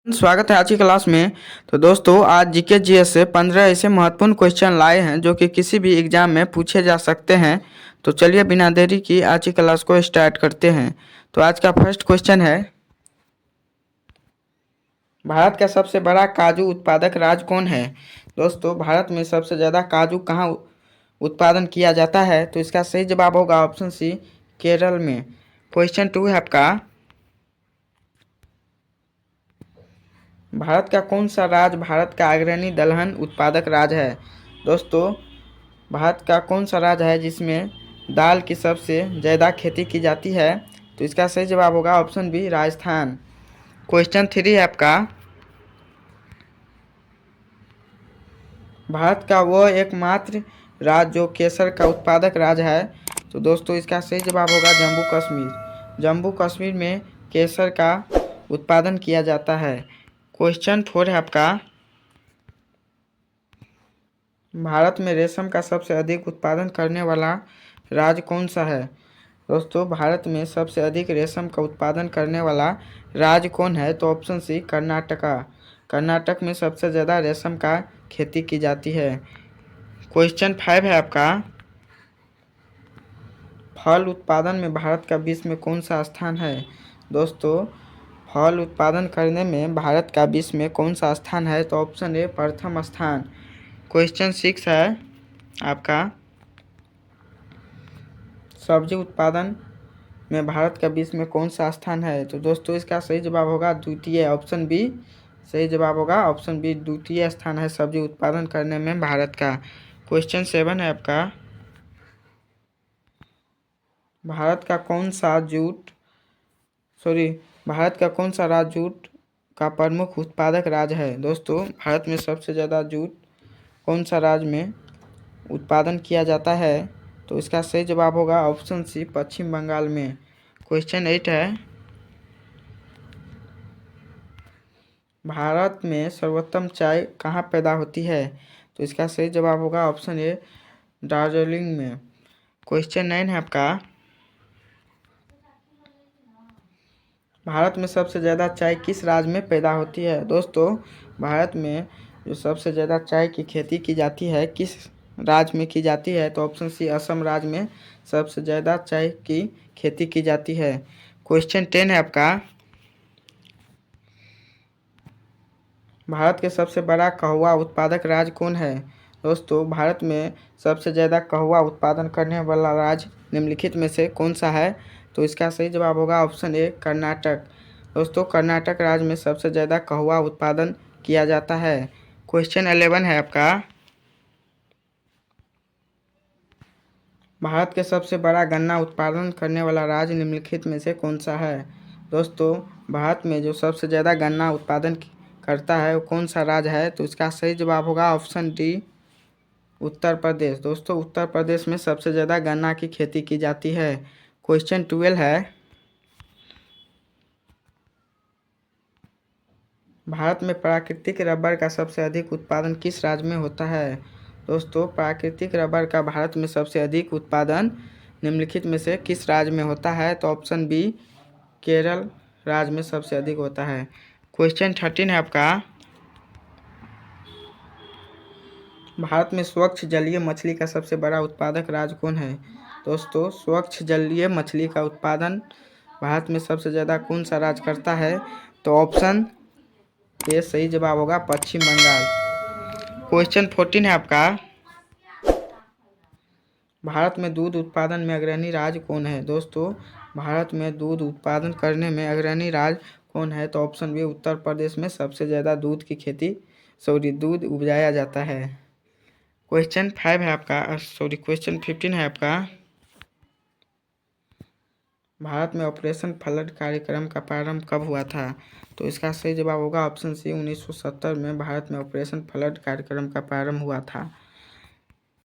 स्वागत है आज की क्लास में। तो दोस्तों आज जीके जीएस से 15 ऐसे महत्वपूर्ण क्वेश्चन लाए हैं जो कि किसी भी एग्जाम में पूछे जा सकते हैं। तो चलिए बिना देरी की आज की क्लास को स्टार्ट करते हैं। तो आज का फर्स्ट क्वेश्चन है, भारत का सबसे बड़ा काजू उत्पादक राज्य कौन है। दोस्तों भारत में सबसे ज़्यादा काजू कहाँ उत्पादन किया जाता है। तो इसका सही जवाब होगा ऑप्शन सी, केरल में। क्वेश्चन 2 है आपका, भारत का कौन सा राज्य भारत का अग्रणी दलहन उत्पादक राज्य है। दोस्तों भारत का कौन सा राज्य है जिसमें दाल की सबसे ज़्यादा खेती की जाती है। तो इसका सही जवाब होगा ऑप्शन बी, राजस्थान। क्वेश्चन 3 है आपका, भारत का वह एकमात्र राज्य जो केसर का उत्पादक राज्य है। तो दोस्तों इसका सही जवाब होगा जम्मू कश्मीर। जम्मू कश्मीर में केसर का उत्पादन किया जाता है। क्वेश्चन 4 है आपका, भारत में रेशम का सबसे अधिक उत्पादन करने वाला राज्य कौन सा है। दोस्तों भारत में सबसे अधिक रेशम का उत्पादन करने वाला राज्य कौन है। तो ऑप्शन सी, कर्नाटका। कर्नाटक में सबसे ज़्यादा रेशम का खेती की जाती है। क्वेश्चन 5 है आपका, फल उत्पादन में भारत का विश्व में कौन सा स्थान है। दोस्तों फल उत्पादन करने में भारत का विश्व में कौन सा स्थान है। तो ऑप्शन ए, प्रथम स्थान। क्वेश्चन 6 है आपका, सब्जी उत्पादन में भारत का विश्व में कौन सा स्थान है। तो दोस्तों इसका सही जवाब होगा द्वितीय, ऑप्शन बी। सही जवाब होगा ऑप्शन बी, द्वितीय स्थान है सब्जी उत्पादन करने में भारत का। क्वेश्चन 7 है आपका, भारत का कौन सा भारत का कौन सा राज्य जूट का प्रमुख उत्पादक राज्य है। दोस्तों भारत में सबसे ज़्यादा जूट कौन सा राज्य में उत्पादन किया जाता है। तो इसका सही जवाब होगा ऑप्शन सी, पश्चिम बंगाल में। क्वेश्चन 8 है, भारत में सर्वोत्तम चाय कहाँ पैदा होती है। तो इसका सही जवाब होगा ऑप्शन ए, दार्जिलिंग में। क्वेश्चन 9 है आपका, भारत में सबसे ज़्यादा चाय किस राज्य में पैदा होती है। दोस्तों भारत में जो सबसे ज़्यादा चाय की खेती की जाती है किस राज्य में की जाती है। तो ऑप्शन सी, असम राज्य में सबसे ज़्यादा चाय की खेती की जाती है। क्वेश्चन 10 है आपका, भारत के सबसे बड़ा कहवा उत्पादक राज्य कौन है। दोस्तों भारत में सबसे ज़्यादा कहवा उत्पादन करने वाला राज्य निम्नलिखित में से कौन सा है। तो इसका सही जवाब होगा ऑप्शन ए, कर्नाटक। दोस्तों कर्नाटक राज्य में सबसे ज़्यादा कहवा उत्पादन किया जाता है। क्वेश्चन 11 है आपका, भारत के सबसे बड़ा गन्ना उत्पादन करने वाला राज्य निम्नलिखित में से कौन सा है। दोस्तों भारत में जो सबसे ज़्यादा गन्ना उत्पादन करता है वो कौन सा राज्य है। तो इसका सही जवाब होगा ऑप्शन डी, उत्तर प्रदेश। दोस्तों उत्तर प्रदेश में सबसे ज़्यादा गन्ना की खेती की जाती है। क्वेश्चन 12 है, भारत में प्राकृतिक रबर का सबसे अधिक उत्पादन किस राज्य में होता है। दोस्तों प्राकृतिक रबर का भारत में सबसे अधिक उत्पादन निम्नलिखित में से किस राज्य में होता है। तो ऑप्शन बी, केरल राज्य में सबसे अधिक होता है। क्वेश्चन 13 है आपका, भारत में स्वच्छ जलीय मछली का सबसे बड़ा उत्पादक राज्य कौन है। दोस्तों स्वच्छ जलीय मछली का उत्पादन भारत में सबसे ज़्यादा कौन सा राज्य करता है। तो ऑप्शन ए सही जवाब होगा पश्चिम बंगाल। क्वेश्चन 14 है आपका, भारत में दूध उत्पादन में अग्रणी राज्य कौन है। दोस्तों भारत में दूध उत्पादन करने में अग्रणी राज्य कौन है। तो ऑप्शन बी, उत्तर प्रदेश में सबसे ज़्यादा दूध की खेती दूध उपजाया जाता है। क्वेश्चन 5 है आपका, क्वेश्चन 15 है आपका, भारत में ऑपरेशन फ्लड कार्यक्रम का प्रारंभ कब हुआ था। तो इसका सही जवाब होगा ऑप्शन सी, 1970 में भारत में ऑपरेशन फ्लड कार्यक्रम का प्रारंभ हुआ था।